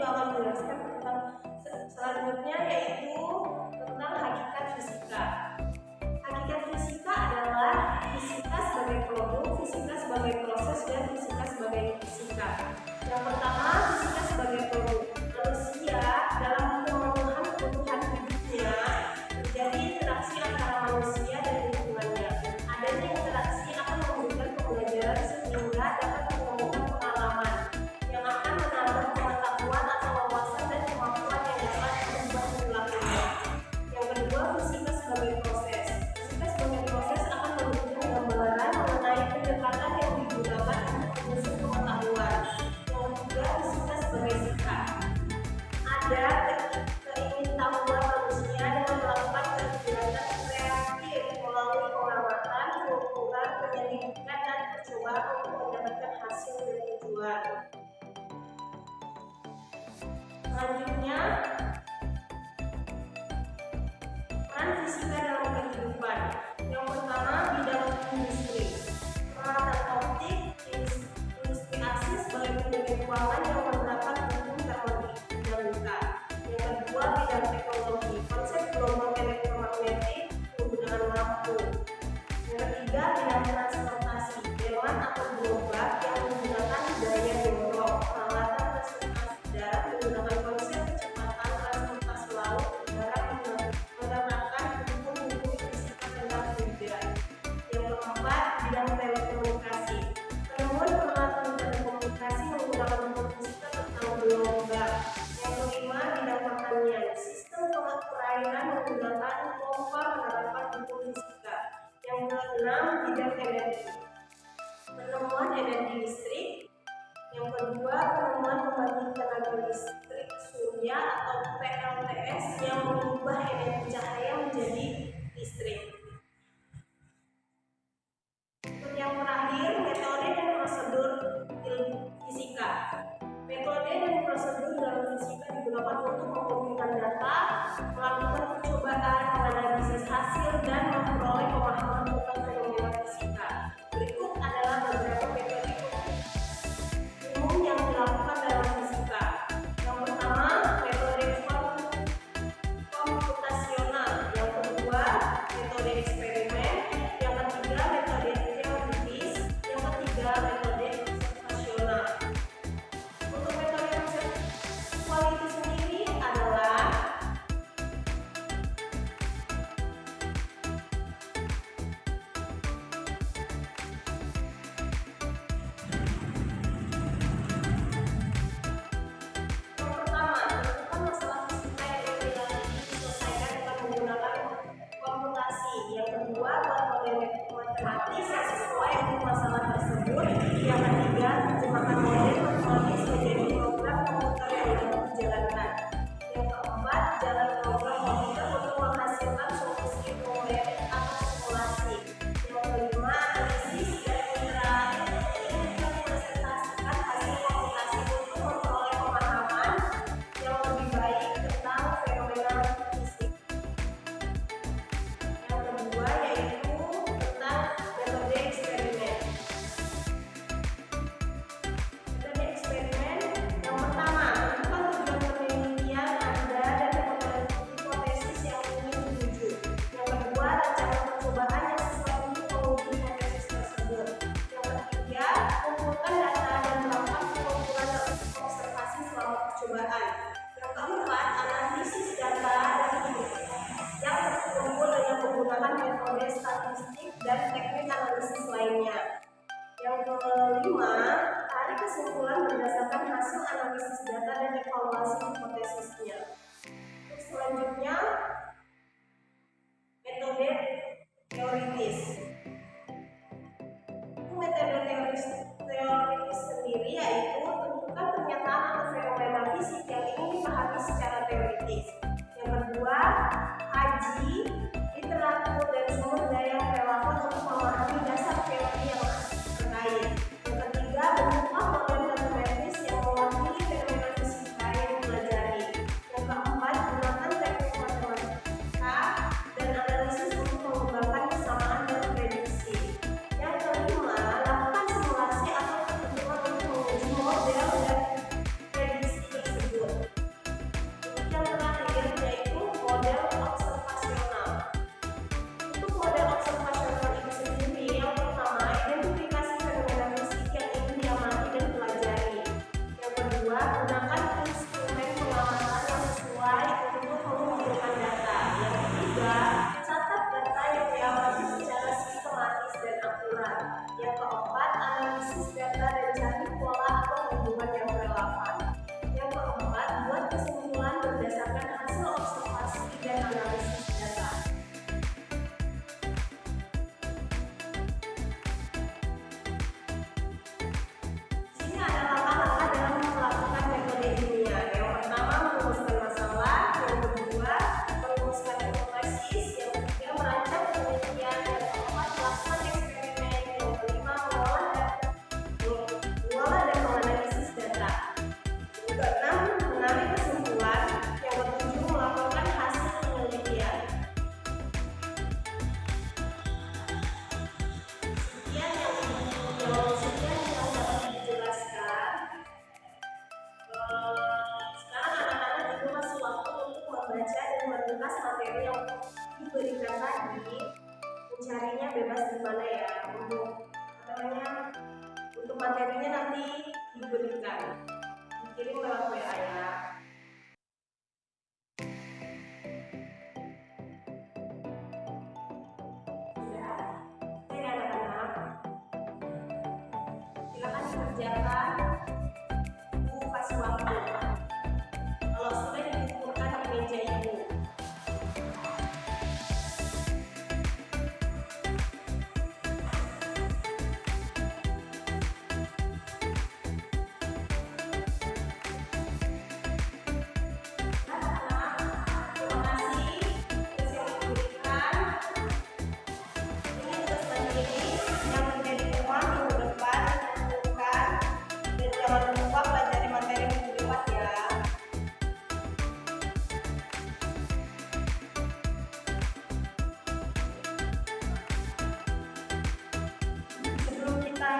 juga akan menjelaskan tentang selanjutnya, yaitu tentang hakikat fisika. Hakikat fisika adalah fisika sebagai produk, fisika sebagai proses, dan fisika sebagai fisika. Yang pertama, fisika sebagai produk. Manusia dalam pemenuhan kebutuhan hidupnya terjadi interaksi antara manusia dan lingkungannya. Adanya interaksi akan memberikan pembelajaran sehingga dapat menemukan pengalaman yang akan menambah pengetahuan atau wawasan dan kemampuan yang dapat merubah perilakunya. Yang kedua, fisika sebagai proses. Fisika sebagai proses akan memberikan gambaran mengenai pendekatan yang digunakan untuk menyusun pengetahuan. Yang ketiga, fisika sebagai sikap. Ada keingintahuan manusia dengan melakukan kegiatan kreatif melalui pengamatan, pengukuran, penyelidikan, dan percobaan untuk mendapatkan hasil dan tujuan. Selanjutnya, peran fisika dalam kehidupan. Yang pertama, bidang industri. Peralatan optik, industri akses sebagai pendingin ruangan yang menerapkan hukum termodinamika. Yang kedua, bidang teknologi. Konsep gelombang elektromagnetik penggunaan lampu. Yang ketiga, bidang transportasi. Dewan atau gerobak yang menggunakan daya dorong. Peralatan transportasi darat menggunakan konsep kecepatan transportasi laut udara menerapkan hukum-hukum fisika tentang fluida. Yang keempat, bidang telekomunikasi. Penemuan peralatan telekomunikasi menggunakan hukum fisika tentang gelombang. Yang kelima, bidang pertanian. Sistem perairan menggunakan pompa menerapkan hukum fisika. Yang keenam, bidang energi. Penemuan energi listrik. Yang kedua, penemuan pembangkit tenaga listrik surya atau PLTS yang mengubah energi cahaya menjadi listrik. Yang terakhir, metode dan prosedur fisika. Metode dan prosedur dalam fisika digunakan untuk mengumpulkan data, melakukan percobaan, menganalisis hasil, dan memperoleh pemahaman tentang fenomena fisika. Berikut adalah beberapa metode umum yang dilakukan dalam fisika. Yang pertama, metode komputasional. Yang kedua, metode eksperimen. Yang ketiga, metode teoritis. Yang ketiga, metode observasional. Untuk metode konseptual itu sendiri adalah yang kedua, buat model matematis yang sesuai dengan masalah tersebut. Yang ketiga, terjemahkan model matematis menjadi program komputer yang dapat dijalankan. Yang keempat, jalan program komputer untuk menghasilkan solusi problem atau simulasi. Yang kelima, analisis, dan yang terakhir, mempresentasikan hasil komputasi untuk memperoleh pemahaman yang lebih baik tentang fenomena fisik. Yaitu tentang metode eksperimen. Metode eksperimen yang pertama, tentukan tujuan penelitian Anda dan hipotesis yang ingin dituju. Yang kedua, rencana percobaan yang sesuai untuk menguji hipotesis tersebut. Yang ketiga, kumpulkan data dan melakukan pengumpulan observasi selama percobaan. Yang keempat, analisis data yang terkumpul dengan menggunakan metode statistik dan teknik analisis lainnya. Yang kelima, tarik kesimpulan berdasarkan hasil analisis data dan evaluasi hipotesisnya. Selanjutnya, metode teoritis. Metode teoritis sendiri yaitu tentukan pernyataan atau fenomena fisik yang ingin dipahami secara teoritis. Yang kedua, kaji literatur dan sumber daya yang relevan untuk memahami dasar teori yang terkait. Yang ketiga, bentuklah model matematis yang mewakili fenomena fisika yang dipelajari. Yang keempat, gunakan teknik matematika dan analisis untuk mengembangkan kesamaan dan prediksi. Yang kelima, lakukan simulasi atau perhitungan untuk menguji model dan prediksi tersebut. disediakan buku kasih waktu. Kalau sudah dikumpulkan di meja ibu. Jangan lupa pelajari materi minggu depan ya. Sebelum kita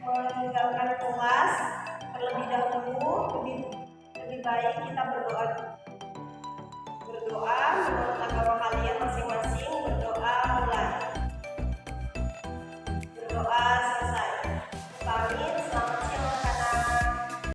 meninggalkan kelas, terlebih dahulu lebih baik kita berdoa